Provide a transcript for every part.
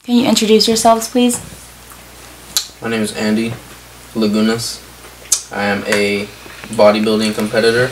Can you introduce yourselves, please? My name is Andy Lagunas. I am a bodybuilding competitor.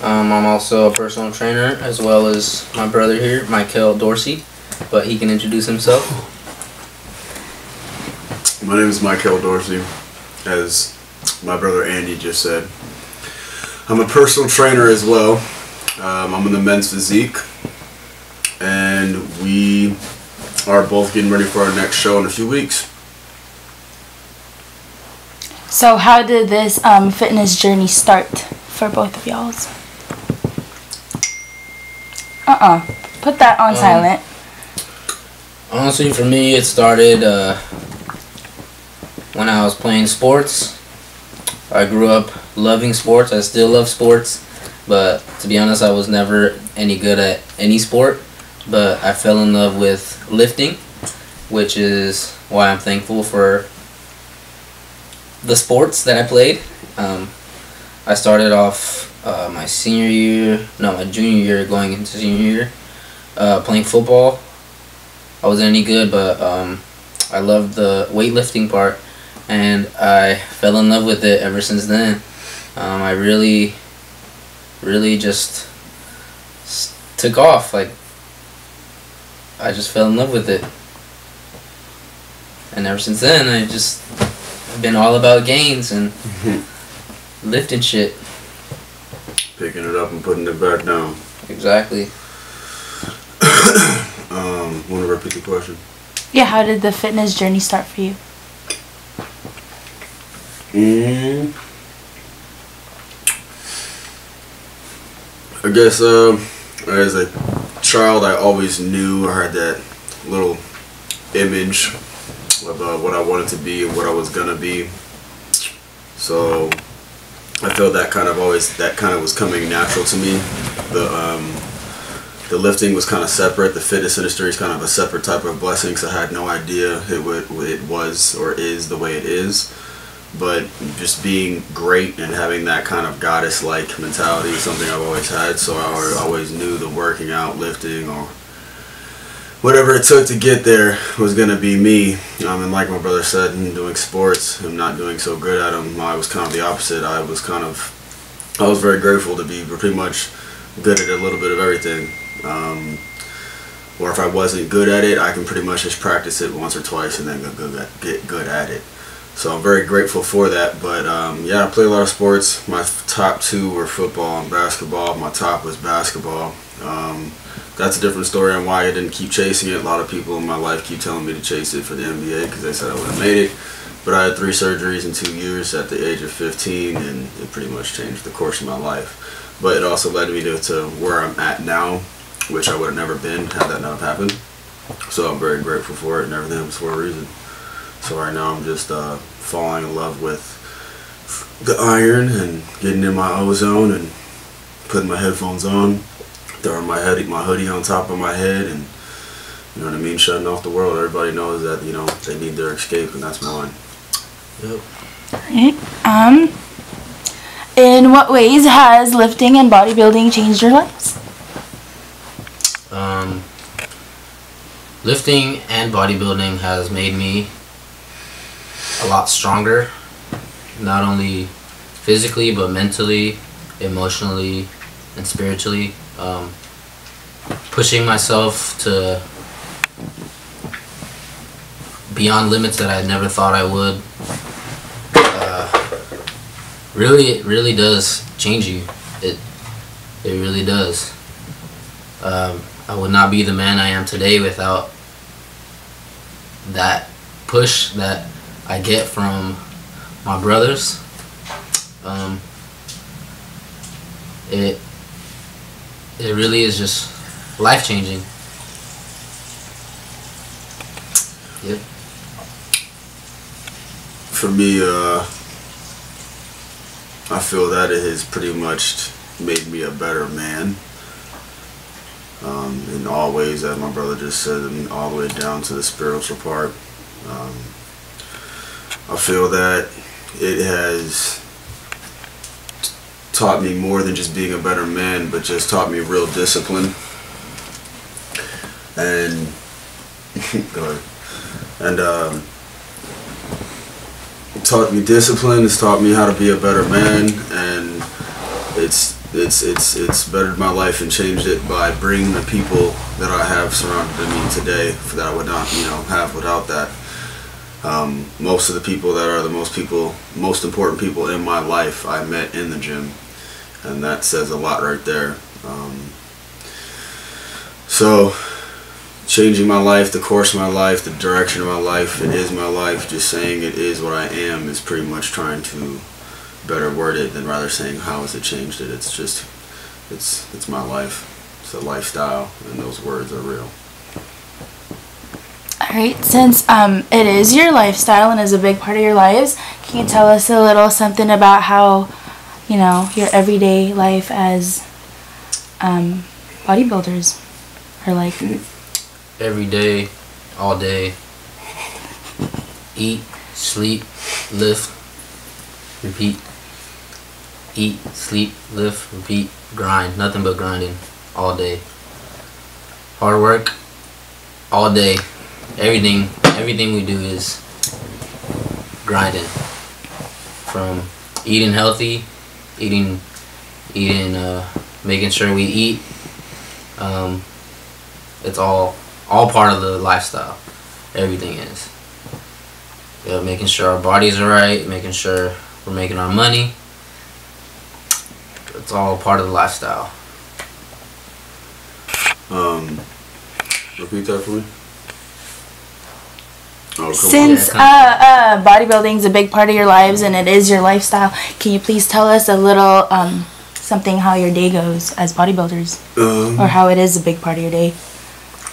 I'm also a personal trainer, as well as my brother here, Michael Dorsey, but he can introduce himself. My name is Michael Dorsey, as my brother Andy just said. I'm a personal trainer as well. I'm in the men's physique, and we are both getting ready for our next show in a few weeks. So how did this fitness journey start for both of y'all's? Put that on silent. Honestly, for me, it started when I was playing sports. I grew up loving sports. I still love sports, but to be honest, I was never any good at any sport. But I fell in love with lifting, which is why I'm thankful for the sports that I played. I started off my junior year going into senior year playing football. I wasn't any good, but I loved the weightlifting part, and I fell in love with it ever since then. I really just took off. Like, I just fell in love with it, and ever since then I just been all about gains and lifting shit. Picking it up and putting it back down. Exactly. Want to repeat the question? Yeah, how did the fitness journey start for you? I guess as a child, I always knew I had that little image of what I wanted to be and what I was gonna be. So I felt that kind of was coming natural to me. The lifting was kind of separate. The fitness industry is kind of a separate type of blessing, because I had no idea it was or is the way it is. But just being great and having that kind of goddess-like mentality is something I've always had. So I always knew the working out, lifting, or whatever it took to get there was going to be me. And like my brother said, doing sports and not doing so good at them, I was kind of the opposite. I was very grateful to be pretty much good at a little bit of everything. Or if I wasn't good at it, I can pretty much just practice it once or twice and then get good at it. So I'm very grateful for that. But yeah, I play a lot of sports. My top two were football and basketball. My top was basketball. That's a different story on why I didn't keep chasing it. A lot of people in my life keep telling me to chase it for the NBA because they said I would have made it. But I had 3 surgeries in 2 years at the age of 15, and it pretty much changed the course of my life. But it also led me to where I'm at now, which I would have never been had that not happened. So I'm very grateful for it, and everything was for a reason. So right now I'm just falling in love with the iron and getting in my ozone and putting my headphones on, throwing my hoodie on top of my head, and you know what I mean, shutting off the world. Everybody knows that, you know, they need their escape, and that's mine. Yep. Alright. In what ways has lifting and bodybuilding changed your lives? Lifting and bodybuilding has made me a lot stronger, not only physically but mentally, emotionally, and spiritually. Pushing myself to beyond limits that I never thought I would. It really does change you. It really does. I would not be the man I am today without that push that I get from my brothers. It really is just life-changing. Yep. For me, I feel that it has pretty much made me a better man. In all ways, as my brother just said, and all the way down to the spiritual part. I feel that it has taught me more than just being a better man, but just taught me real discipline. And go ahead. and it taught me discipline. It's taught me how to be a better man, and it's bettered my life and changed it by bringing the people that I have surrounded me today that I would not, have without that. Most of the people that are the most important people in my life I met in the gym, and that says a lot right there. So changing my life, the course of my life, the direction of my life, it is my life. Just saying it is what I am is pretty much trying to better word it than rather saying how has it changed it. It's just, it's my life. It's a lifestyle, and those words are real. Alright, since it is your lifestyle and is a big part of your lives, can you tell us a little something about how, your everyday life as bodybuilders are like? Every day, all day, eat, sleep, lift, repeat. Eat, sleep, lift, repeat, grind. Nothing but grinding all day. Hard work all day. Everything we do is grinding. From eating healthy, making sure we eat. It's all part of the lifestyle. Everything is. Making sure our bodies are right, making sure we're making our money. It's all part of the lifestyle. Repeat that for me. Oh, Since bodybuilding is a big part of your lives and it is your lifestyle, can you please tell us a little something how your day goes as bodybuilders, or how it is a big part of your day?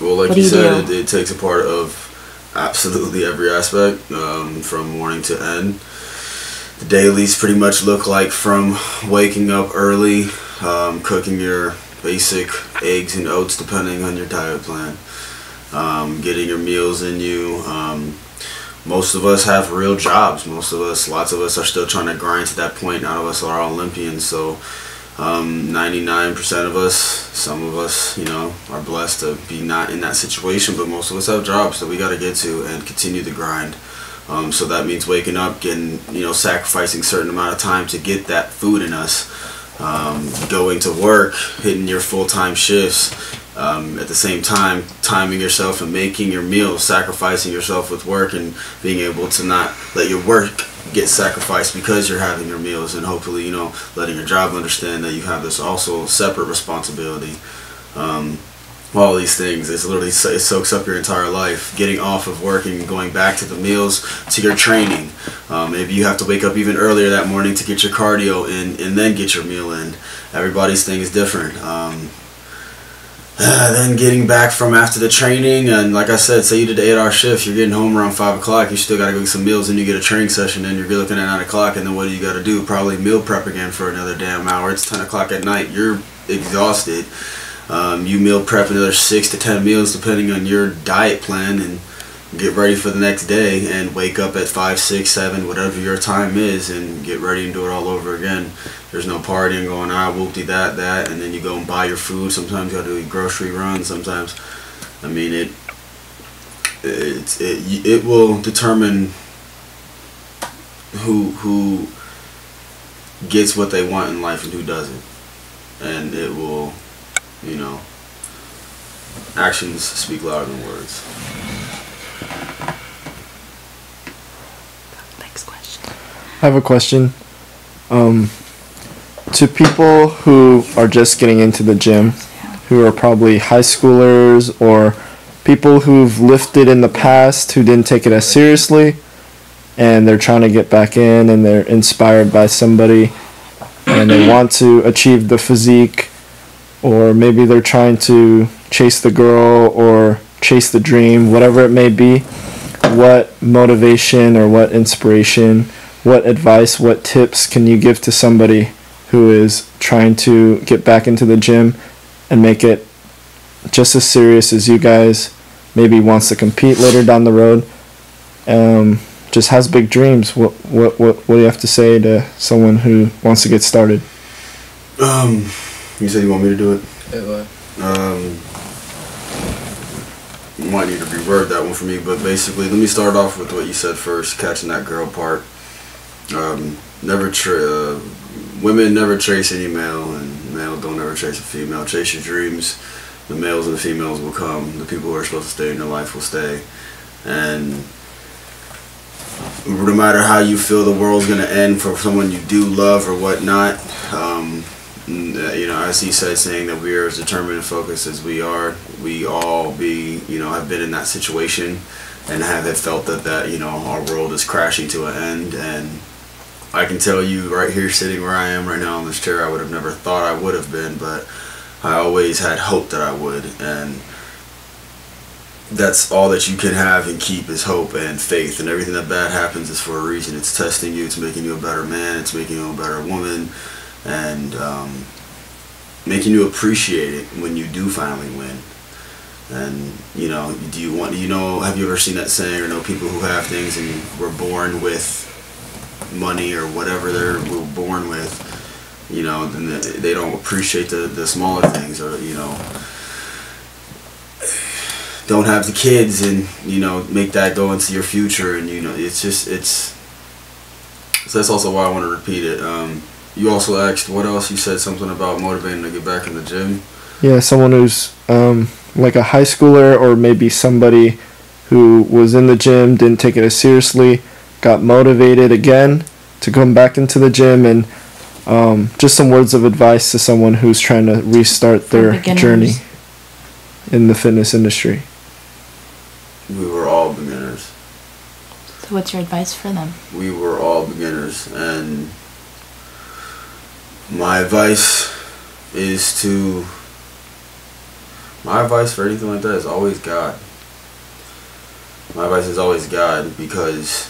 Well, like you said, it takes a part of absolutely every aspect, from morning to end. The dailies pretty much look like from waking up early, cooking your basic eggs and oats depending on your diet plan, getting your meals in you. Most of us have real jobs. Lots of us are still trying to grind to that point. None of us are Olympians, so 99% of us, some of us, are blessed to be not in that situation, but most of us have jobs that we got to get to and continue the grind. So that means waking up, getting, sacrificing a certain amount of time to get that food in us, going to work, hitting your full-time shifts, at the same time timing yourself and making your meals, sacrificing yourself with work and being able to not let your work get sacrificed because you're having your meals, and hopefully, letting your job understand that you have this also separate responsibility. All these things, it soaks up your entire life. Getting off of working and going back to the meals, to your training. Maybe you have to wake up even earlier that morning to get your cardio in and then get your meal in. Everybody's thing is different. Then getting back from after the training, and like I said, say you did an 8-hour shift, you're getting home around 5 o'clock, you still got to go get some meals, and you get a training session, and you're looking at 9 o'clock, and then what do you got to do? Probably meal prep again for another damn hour. It's 10 o'clock at night, you're exhausted. You meal prep another 6 to 10 meals depending on your diet plan, and get ready for the next day, and wake up at 5, 6, 7, whatever your time is, and get ready and do it all over again. There's no partying going on, whoopty that, and then you go and buy your food. Sometimes you got to do grocery runs. Sometimes, it will determine who gets what they want in life and who doesn't, and it will, actions speak louder than words. Next question. I have a question. To people who are just getting into the gym, who are probably high schoolers or people who've lifted in the past who didn't take it as seriously, and they're trying to get back in, and they're inspired by somebody and they want to achieve the physique, or maybe they're trying to chase the girl or chase the dream, whatever it may be, what motivation or what inspiration, what advice, what tips can you give to somebody who is trying to get back into the gym and make it just as serious as you guys, maybe wants to compete later down the road, just has big dreams? What do you have to say to someone who wants to get started? You said you want me to do it? Yeah, go ahead. might need to reword that one for me, but basically, let me start off with what you said first, catching that girl part. Women never chase any male, and male don't ever chase a female. Chase your dreams. The males and the females will come. The people who are supposed to stay in your life will stay. And no matter how you feel the world's going to end for someone you do love or whatnot, you know, as he said, saying that we are as determined and focused as we are, we all have been in that situation and have felt that, you know, our world is crashing to an end. And I can tell you right here, sitting where I am right now in this chair, I would have never thought I would have been, but I always had hope that I would. And that's all that you can have and keep is hope and faith. And everything that bad happens is for a reason. It's testing you. It's making you a better man. It's making you a better woman. And making you appreciate it when you do finally win. And, you know, have you ever seen that saying, or know people who have things and were born with money or whatever were born with, you know, then they don't appreciate the smaller things, or, you know, don't have the kids and, you know, make that go into your future. And, you know, so that's also why I want to repeat it. You also asked what else. You said something about motivating to get back in the gym. Yeah, someone who's like a high schooler, or maybe somebody who was in the gym, didn't take it as seriously, got motivated again to come back into the gym, and just some words of advice to someone who's trying to restart their journey in the fitness industry. We were all beginners. So what's your advice for them? We were all beginners, and my advice for anything like that is always God. My advice is always God, because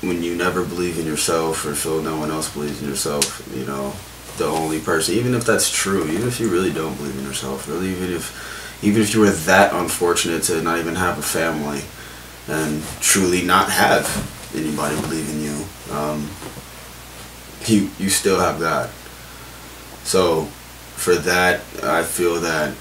when you never believe in yourself or feel no one else believes in yourself, you know, the only person, even if that's true, even if you really don't believe in yourself, really, even if you were that unfortunate to not even have a family and truly not have anybody believe in you, you still have God. So for that, I feel that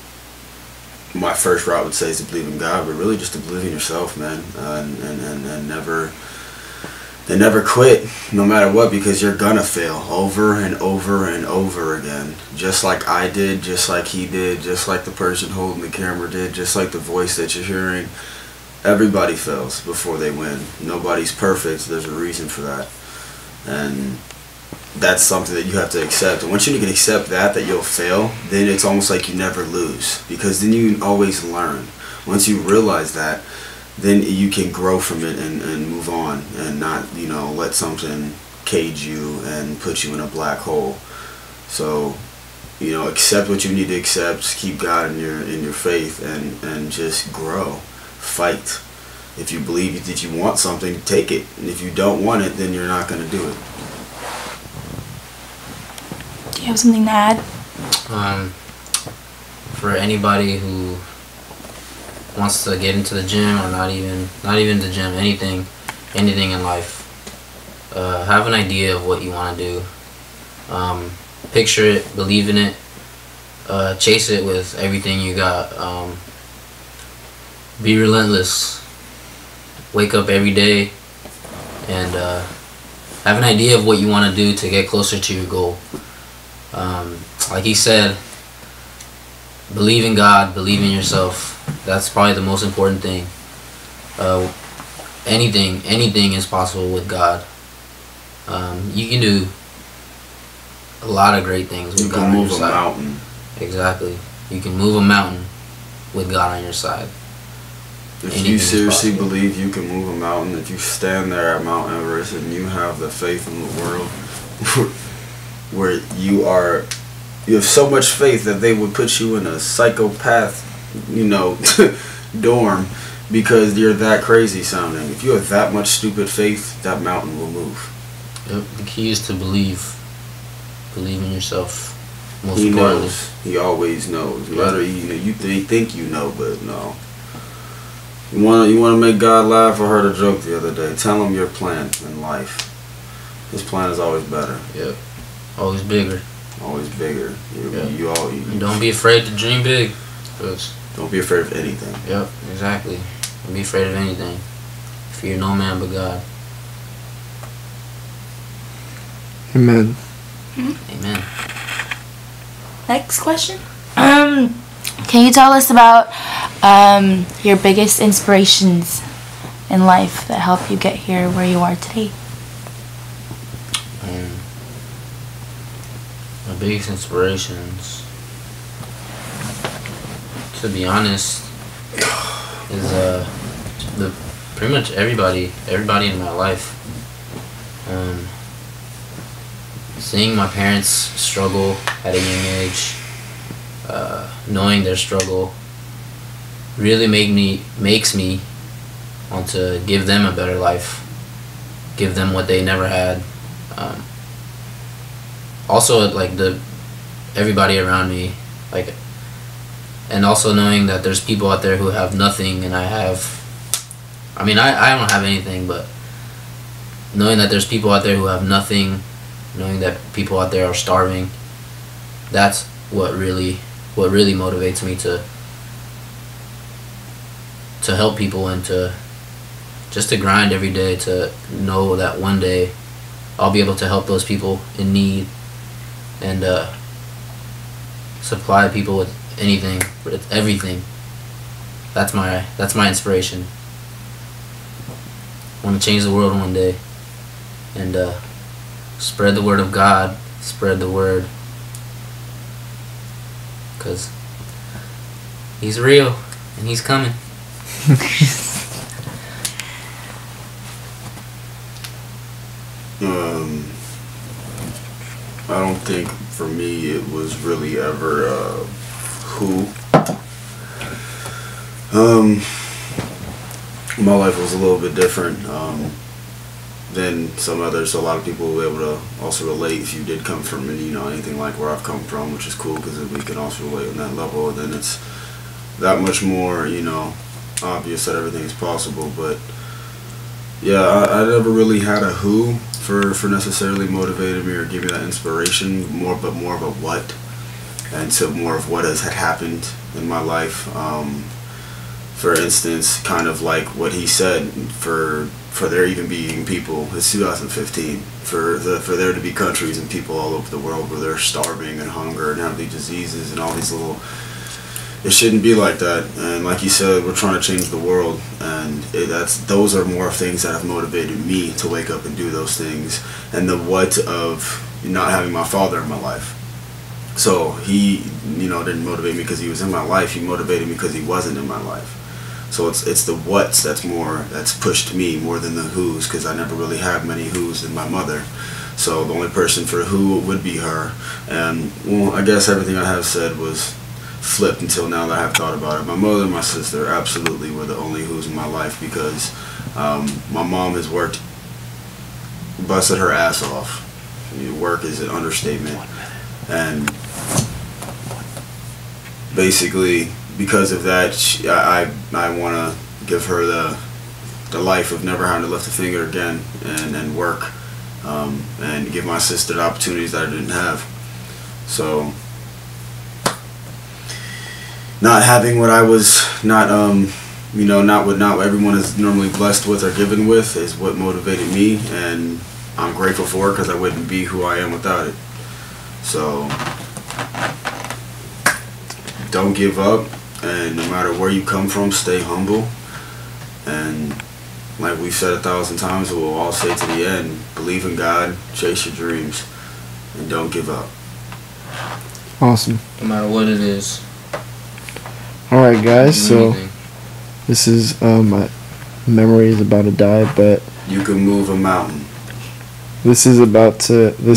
my first route would say is to believe in God, but really just to believe in yourself, man, and never quit, no matter what, because you're gonna fail over and over and over again, just like I did, just like he did, just like the person holding the camera did, just like the voice that you're hearing. Everybody fails before they win. Nobody's perfect. There's a reason for that, and that's something that you have to accept. And once you can accept that you'll fail, then it's almost like you never lose, because then you always learn. Once you realize that, then you can grow from it and move on, and not, you know, let something cage you and put you in a black hole. So, you know, accept what you need to accept, keep God in your faith, and just grow. Fight. If you believe that you want something, take it. And if you don't want it, then you're not going to do it. Do you have something to add? For anybody who wants to get into the gym, or not even the gym, anything in life, have an idea of what you want to do. Picture it, believe in it, chase it with everything you got. Be relentless. Wake up every day and have an idea of what you want to do to get closer to your goal. Like he said, believe in God, believe in yourself. That's probably the most important thing. Anything is possible with God. You can do a lot of great things with God on your side. You can move a mountain. Exactly. You can move a mountain with God on your side. If you seriously believe you can move a mountain, if you stand there at Mount Everest and you have the faith in the world where you have so much faith that they would put you in a psychopath, you know, dorm, because you're that crazy sounding. If you have that much stupid faith, that mountain will move. Yep. The key is to believe. Believe in yourself. Most he importantly. knows. He always knows. Whether you think you know, but no. You want to make God laugh? I heard a joke the other day. Tell him your plan in life. His plan is always better. Yep. Always bigger. Always bigger. Yep. Don't be afraid to dream big. 'Cause Don't be afraid of anything. Yep, exactly. Don't be afraid of anything. Fear no man but God. Amen. Amen. Next question. Can you tell us about your biggest inspirations in life that help you get here where you are today? My biggest inspirations, to be honest, is pretty much everybody in my life. Seeing my parents struggle at a young age, knowing their struggle, really makes me want to give them a better life, give them what they never had. Also, like everybody around me, like, and also knowing that there's people out there who have nothing, and I don't have anything, but knowing that there's people out there who have nothing, knowing that people out there are starving, that's what really motivates me to help people, and to grind every day, to know that one day I'll be able to help those people in need, and supply people with anything, with everything. That's my inspiration. I want to change the world one day, and spread the word of God, spread the word, because He's real and He's coming. I don't think for me it was really ever who. My life was a little bit different than some others. So a lot of people will be able to also relate if you did come from anything like where I've come from, which is cool because we can also relate on that level. And then it's that much more, obvious that everything is possible. But yeah, I never really had a who for necessarily motivated me or give me that inspiration, but more of a what, and so more of what had happened in my life. For instance, kind of like what he said, for there even being people, it's 2015, for there to be countries and people all over the world where they're starving and hunger and have these diseases and all these little, it shouldn't be like that. And like you said, we're trying to change the world, and those are more things that have motivated me to wake up and do those things. And the what of not having my father in my life. So he, didn't motivate me because he was in my life. He motivated me because he wasn't in my life. So it's the what's that's pushed me more than the who's, because I never really had many who's in my mother. So the only person for who would be her. And well, I guess everything I have said was flipped until now that I have thought about it. My mother and my sister absolutely were the only who's in my life, because my mom has busted her ass off. Work is an understatement. And basically, because of that, I want to give her the life of never having to lift a finger again and work, and give my sister the opportunities that I didn't have. So not having what I was not what everyone is normally blessed with or given with is what motivated me, and I'm grateful for it because I wouldn't be who I am without it. So don't give up, and no matter where you come from, stay humble. And like we've said 1,000 times, we'll all say to the end, believe in God, chase your dreams, and don't give up. Awesome. No matter what it is. Alright guys, so this is my memory is about to die, but you can move a mountain. This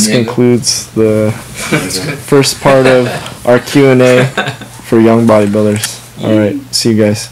concludes the first part of our Q&A for young bodybuilders. Alright, see you guys.